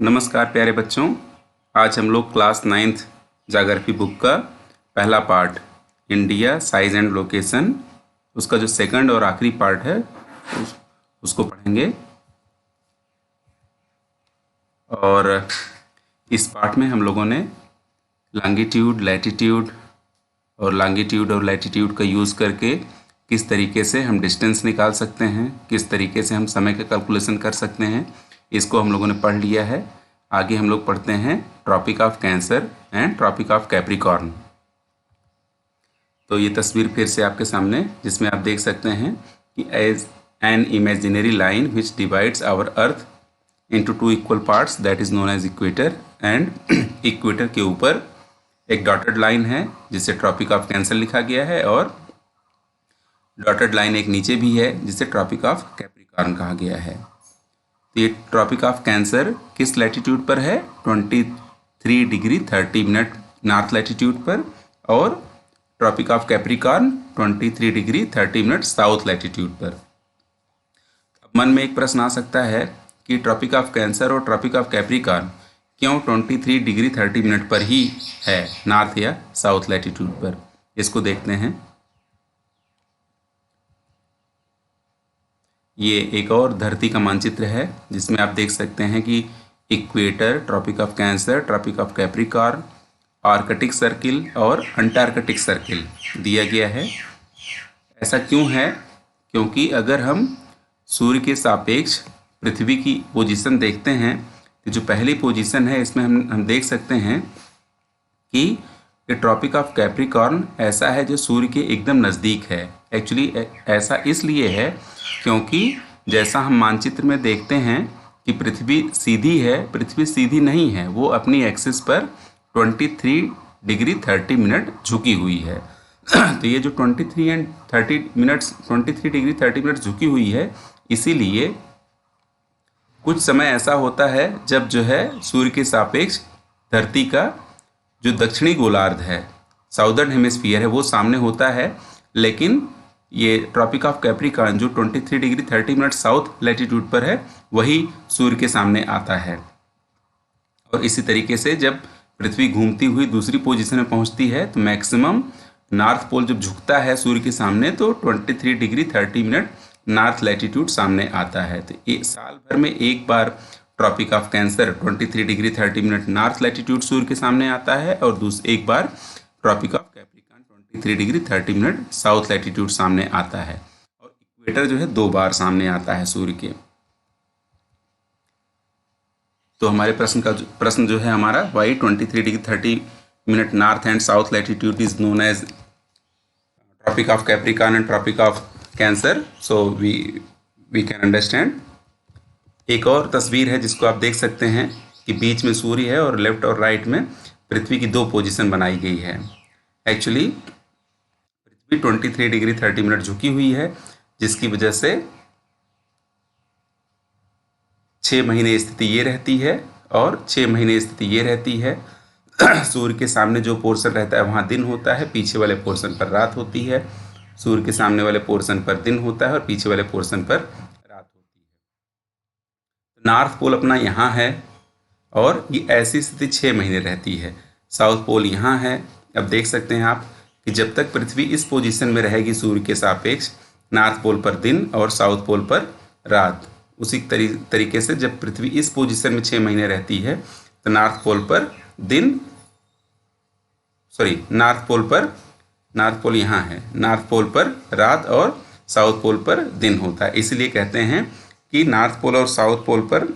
नमस्कार प्यारे बच्चों। आज हम लोग क्लास 9th ज्योग्राफी बुक का पहला part India size and location, उसका जो सेकंड और आखिरी पार्ट है उसको पढ़ेंगे। और इस पार्ट में हम लोगों ने लॉन्गिट्यूड, लैटिट्यूड और लैटिट्यूड का यूज़ करके किस तरीके से हम डिस्टेंस निकाल सकते हैं, किस तरीके से हम समय का कैलकुलेशन कर सकते हैं, इसको हम लोगों ने पढ़ लिया है। आगे हम लोग पढ़ते हैं Tropic of Cancer and Tropic of Capricorn. तो ये तस्वीर फिर से आपके सामने, जिसमें आप देख सकते हैं कि as an imaginary line which divides our earth into two equal parts that is known as equator, and equator के ऊपर एक डॉटेड लाइन है जिसे ट्रॉपिक ऑफ कैंसर लिखा गया है, और डॉटेड लाइन एक नीचे भी है जिसे ट्रॉपिक ऑफ कैप्रिकॉर्न कहा गया है। तो ये ट्रॉपिक ऑफ कैंसर किस लैटिट्यूड पर है? 23 डिग्री 30 मिनट नॉर्थ लैटिट्यूड पर, और Tropic of Capricorn 23 degree 30 minute south latitude पर। मन में एक प्रश्न आ सकता है कि ट्रॉपिक ऑफ कैंसर और ट्रॉपिक ऑफ कैप्रिकॉर्न क्यों 23 डिग्री 30 मिनट पर ही है, नॉर्थ या साउथ लैटिट्यूड पर? इसको देखते हैं। ये एक और धरती का मानचित्र है जिसमें आप देख सकते हैं कि equator, Tropic of Cancer, Tropic of Capricorn, Arctic Circle और अंटार्कटिक सर्किल दिया गया है। ऐसा क्यों है? क्योंकि अगर हम सूर्य के सापेक्ष पृथ्वी की पोजीशन देखते हैं तो जो पहली पोजीशन है इसमें हम देख सकते हैं कि ये ट्रॉपिक ऑफ कैप्रिकॉर्न ऐसा है जो सूर्य के एकदम नज़दीक है। एक्चुअली ऐसा इसलिए है क्योंकि जैसा हम मानचित्र में देखते हैं कि पृथ्वी सीधी है, पृथ्वी सीधी नहीं है, वो अपनी एक्सिस पर 23 डिग्री 30 मिनट झुकी हुई है। तो ये जो 23 डिग्री 30 मिनट झुकी हुई है, इसीलिए कुछ समय ऐसा होता है जब जो है सूर्य के सापेक्ष धरती का जो दक्षिणी गोलार्ध है, साउदर्न हेमिस्फीयर है, वो सामने होता है। लेकिन ये ट्रॉपिक ऑफ कैप्रिकॉर्न जो 23 डिग्री 30 मिनट साउथ लैटिट्यूड पर है, वही सूर्य के सामने आता है। और इसी तरीके से जब पृथ्वी घूमती हुई दूसरी पोजीशन में पहुंचती है तो मैक्सिमम नॉर्थ पोल जब झुकता है सूर्य के सामने तो 23 डिग्री 30 मिनट नॉर्थ लैटिट्यूड सामने आता है। तो एक साल भर में एक बार Tropic of Cancer 23 degree 30 minute north latitude सूर्य के सामने आता है, और एक बार Tropic of Capricorn 23 degree 30 minute south latitude सामने आता है। और इक्वेटर जो है 2 बार सामने आता है सूर्य के। तो हमारे प्रश्न जो है हमारा, why 23 degree 30 minute north and south latitude is known as Tropic of Capricorn and Tropic of Cancer. So we can understand. एक और तस्वीर है जिसको आप देख सकते हैं कि बीच में सूर्य है और लेफ्ट और राइट में पृथ्वी की 2 पोजीशन बनाई गई है। एक्चुअली पृथ्वी 23 डिग्री 30 मिनट झुकी हुई है, जिसकी वजह से 6 महीने स्थिति ये रहती है और 6 महीने स्थिति ये रहती है। सूर्य के सामने जो पोर्शन रहता है वहाँ दिन होता है, पीछे वाले पोर्शन पर रात होती है। सूर्य के सामने वाले पोर्शन पर दिन होता है और पीछे वाले पोर्शन पर रात होती है। तो नॉर्थ पोल अपना यहाँ है और ये ऐसी स्थिति 6 महीने रहती है। साउथ पोल यहाँ है। अब देख सकते हैं आप कि जब तक पृथ्वी इस पोजीशन में रहेगी सूर्य के सापेक्ष, नॉर्थ पोल पर दिन और साउथ पोल पर रात, उसी तरीके से जब पृथ्वी इस पोजीशन में 6 महीने रहती है तो नॉर्थ पोल यहाँ है, नॉर्थ पोल पर रात और साउथ पोल पर दिन होता है। इसलिए कहते हैं कि नॉर्थ पोल और साउथ पोल पर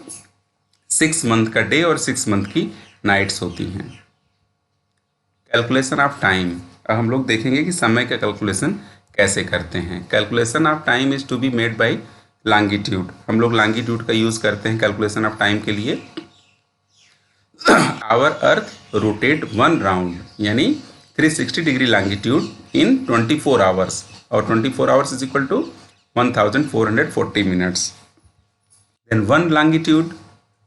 6 मंथ का डे और 6 मंथ की नाइट्स होती हैं। Calculation of time. अब हम लोग देखेंगे कि समय का कैलकुलेशन कैसे करते हैं। Calculation of time is to be made by longitude. हम लोग लॉन्गिट्यूड का यूज़ करते हैं कैलकुलेशन ऑफ टाइम के लिए। आवर अर्थ रोटेट 1 राउंड यानी 360 डिग्री लॉन्गिट्यूड इन 24 आवर्स, और 24 hours is equal to 1440 minutes. Then 1 longitude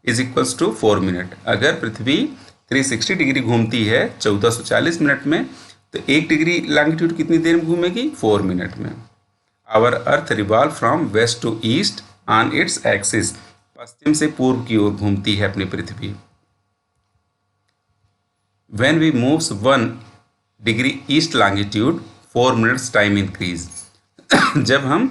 is equals to 4 minute. अगर पृथ्वी 360 डिग्री घूमती है 1440 मिनट में, तो 1 डिग्री लॉन्गिट्यूड कितनी देर में घूमेगी? 4 मिनट में। Our earth revolve from west to east on its axis पश्चिम से पूर्व की ओर घूमती है अपनी पृथ्वी। When we moves 1 degree east longitude 4 minutes time increase। जब हम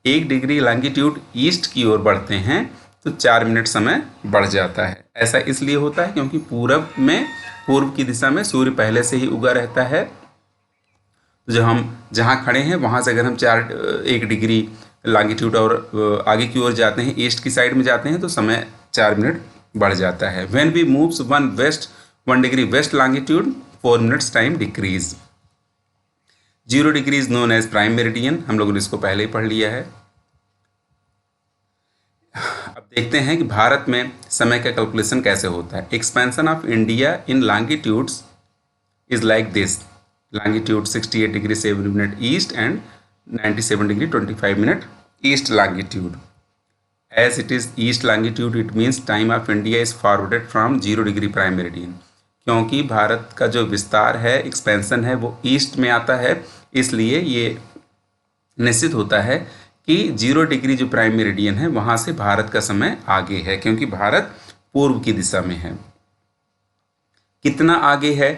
1 डिग्री लॉन्गिट्यूड ईस्ट की ओर बढ़ते हैं तो 4 मिनट समय बढ़ जाता है। ऐसा इसलिए होता है क्योंकि पूर्व की दिशा में सूर्य पहले से ही उगा रहता है। तो जब हम जहाँ खड़े हैं वहाँ से अगर हम 1 डिग्री लॉन्गिट्यूड और आगे की ओर जाते हैं, ईस्ट की साइड में जाते हैं, तो समय 4 मिनट बढ़ जाता है। When we moves 1 degree west longitude 4 minutes time decrease. 0 degree is known as prime meridian, हम लोगों ने इसको पहले ही पढ़ लिया है। अब देखते हैं कि भारत में समय का कैलकुलेशन कैसे होता है। Expansion of India in longitudes is like this. Longitude 68 degree 7 minute east and 97 degree 25 minute east longitude. As it is east longitude, it means time of India is forwarded from 0 degree prime meridian. क्योंकि भारत का जो विस्तार है, expansion है, वो east में आता है, इसलिए ये निश्चित होता है कि 0 डिग्री जो प्राइम मेरिडियन है वहाँ से भारत का समय आगे है, क्योंकि भारत पूर्व की दिशा में है। कितना आगे है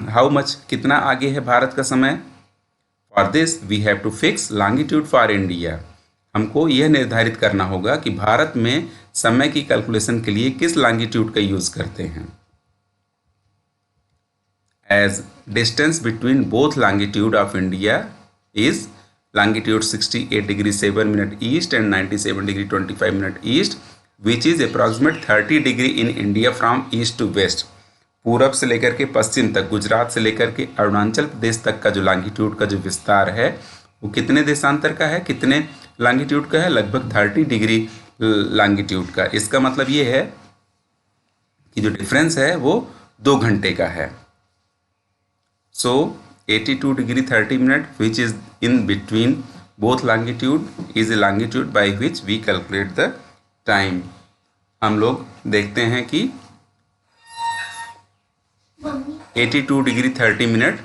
हाउ मच, कितना आगे है भारत का समय। For this we have to fix longitude for India. हमको यह निर्धारित करना होगा कि भारत में समय की कैलकुलेशन के लिए किस लॉन्गिट्यूड का यूज करते हैं। As distance between both longitude of India is longitude 68 degree 7 minute east and 97 degree 25 minute east, which is approximate 30 degree in India from east to west। पूरब से लेकर के पश्चिम तक, गुजरात से लेकर के अरुणाचल प्रदेश तक का जो लॉन्गिट्यूड का जो विस्तार है वो कितने देशांतर का है, कितने लॉन्गिट्यूड का है, लगभग 30 डिग्री लॉन्गिट्यूड का। इसका मतलब ये है कि जो डिफरेंस है वो 2 घंटे का है। So 82 degree 30 minute, which is in between both longitude, is a longitude by which we calculate the time। हम लोग देखते हैं कि 82 डिग्री 30 मिनट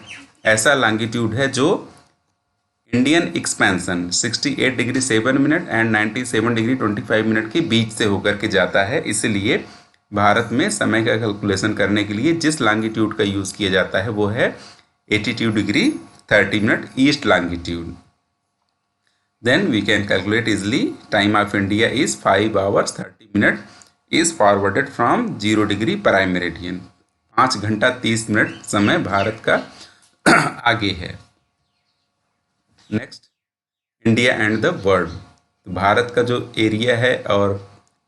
ऐसा लॉन्गिट्यूड है जो Indian expansion 68 degree 7 minute and 97 degree 25 minute के बीच से होकर के जाता है। इसलिए भारत में समय का कैलकुलेशन करने के लिए जिस लॉन्गिट्यूड का यूज़ किया जाता है वो है 82 degree 30 minute east longitude. Then we can calculate easily time of India is 5 hours 30 minute is forwarded from 0 degree prime meridian. 5 घंटा 30 मिनट समय भारत का आगे है। Next, India and the world. Bharat का जो एरिया है और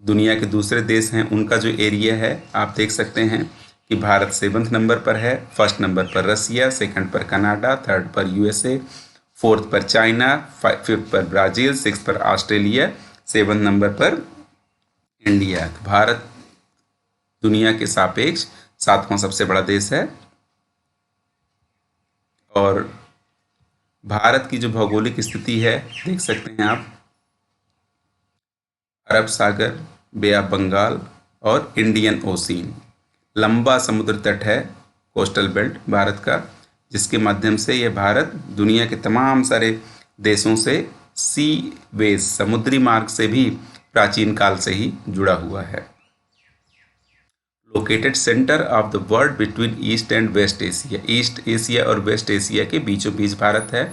दुनिया के दूसरे देश हैं उनका जो एरिया है, आप देख सकते हैं कि भारत 7th नंबर पर है। 1st नंबर पर रसिया, 2nd पर कनाडा, 3rd पर यूएसए, 4th पर चाइना, 5th पर ब्राज़ील, 6th पर ऑस्ट्रेलिया, 7th नंबर पर इंडिया। तो भारत दुनिया के सापेक्ष 7वां सबसे बड़ा देश है। और भारत की जो भौगोलिक स्थिति है देख सकते हैं आप, अरब सागर, बे ऑफ बंगाल और इंडियन ओशियन। लंबा समुद्र तट है, कोस्टल बेल्ट भारत का, जिसके माध्यम से यह भारत दुनिया के तमाम सारे देशों से सी वेज, समुद्री मार्ग से भी प्राचीन काल से ही जुड़ा हुआ है। Located centre of the world between east and west Asia. East Asia और वेस्ट एशिया के बीचों बीच भारत है।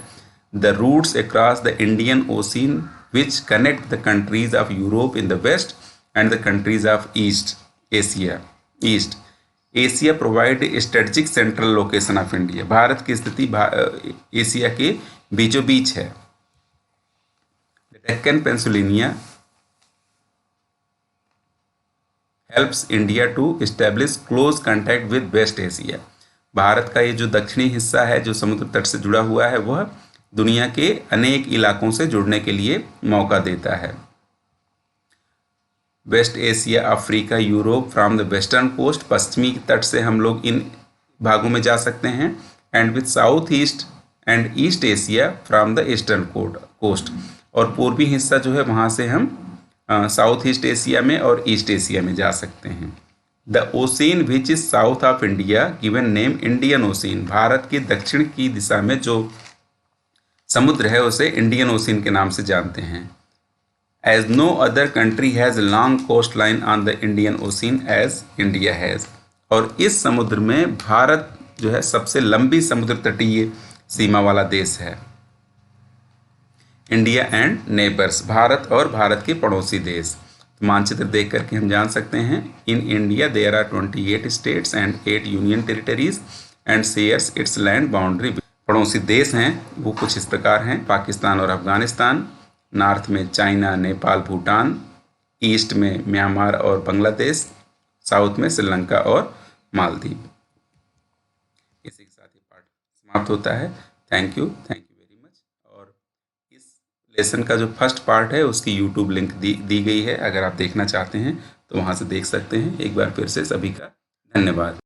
The routes across the Indian Ocean which connect the countries of Europe in the west and the countries of east Asia east. Asia provide strategic central location of India. Bharat की स्थिति Asia के बीचों बीच है। Deccan peninsula helps India to establish close contact with waste Asia. Bharat का ये जो दक्षिणी हिस्सा है जो समुद्र तट से जुड़ा हुआ है वह दुनिया के अनेक इलाकों से जुड़ने के लिए मौका देता है। West Asia, Africa, Europe from the western coast, पश्चिमी तट से हम लोग इन भागों में जा सकते हैं। And with south east and east Asia from the eastern coast. और पूर्वी हिस्सा जो है वहाँ से हम साउथ ईस्ट एशिया में और ईस्ट एशिया में जा सकते हैं। The ocean which is south of India given name Indian ocean. Bharat के दक्षिण की दिशा में जो समुद्र है उसे इंडियन ओशियन के नाम से जानते हैं। As no other country has long coastline on the Indian Ocean as India has. और इस समुद्र में भारत जो है सबसे लंबी समुद्र तटीय सीमा वाला देश है। इंडिया एंड नेबर्स, भारत और भारत के पड़ोसी देश। तो मानचित्र देख करके हम जान सकते हैं, in India there are 28 states and 8 union territories and shares its land boundary. पड़ोसी देश हैं वो कुछ इस प्रकार हैं, पाकिस्तान और अफगानिस्तान, नॉर्थ में चाइना, नेपाल, भूटान, ईस्ट में म्यांमार और बांग्लादेश, साउथ में श्रीलंका और मालदीव। इसी के साथ ये पाठ समाप्त होता है। Thank you very much. और इस लेसन का जो फर्स्ट पार्ट है उसकी यूट्यूब लिंक दी गई है, अगर आप देखना चाहते हैं तो वहाँ से देख सकते हैं। एक बार फिर से सभी का धन्यवाद।